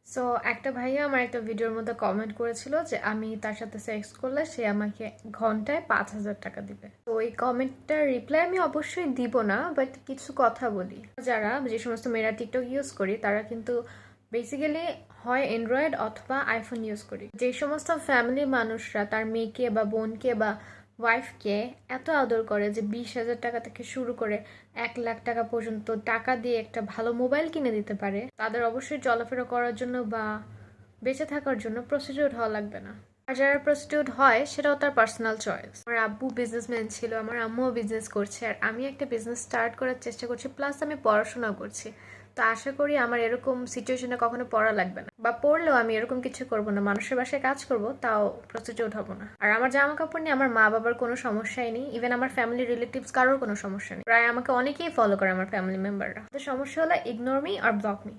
So একটা ভাইয়া আমার একটা ভিডিওর মধ্যে কমেন্ট করেছিল যে আমি তার সাথে সেক্স করলে সে আমাকে ঘন্টায় 5,000 টাকা দিবে। তো এই কমেন্টটার রিপ্লাই আমি অবশ্যই দিব না, বাট কিছু কথা বলি। যে সমস্ত মেয়েরা টিকটক ইউজ করি তারা কিন্তু বেসিক্যালি হয় অ্যান্ড্রয়েড অথবা আইফোন ইউজ করি। যে সমস্ত ফ্যামিলির মানুষরা তার মেয়েকে বা বোনকে বা ওয়াইফকে এত আদর করে যে 20,000 টাকা থেকে শুরু করে 1,00,000 টাকা পর্যন্ত টাকা দিয়ে একটা ভালো মোবাইল কিনে দিতে পারে, তাদের অবশ্যই চলাফেরা করার জন্য বা বেঁচে থাকার জন্য প্রস্টিটিউট হওয়া লাগবে না। আর যারা প্রস্টিটিউট হয় সেটাও তার পার্সোনাল চয়েস। আমার আব্বু বিজনেসম্যান ছিল, আমার আম্মুও বিজনেস করছে, আর আমি একটা বিজনেস স্টার্ট করার চেষ্টা করছি, প্লাস আমি পড়াশোনাও করছি। তো আশা করি আমার এরকম সিচুয়েশনে কখনো পড়া লাগবে না, বা পড়লেও আমি এরকম কিছু করব না, মানুষের বাসায় কাজ করব, তাও প্রস্টিটিউট হব না। আর আমার জামা কাপড় নিয়ে আমার মা বাবার কোনো সমস্যাই নেই, ইভেন আমার ফ্যামিলি রিলেটিভস কারোর কোনো সমস্যা নেই। প্রায় আমাকে অনেকেই ফলো করে আমার ফ্যামিলি মেম্বাররা। তো সমস্যা হলে ইগনোর মি আর ব্লক মি।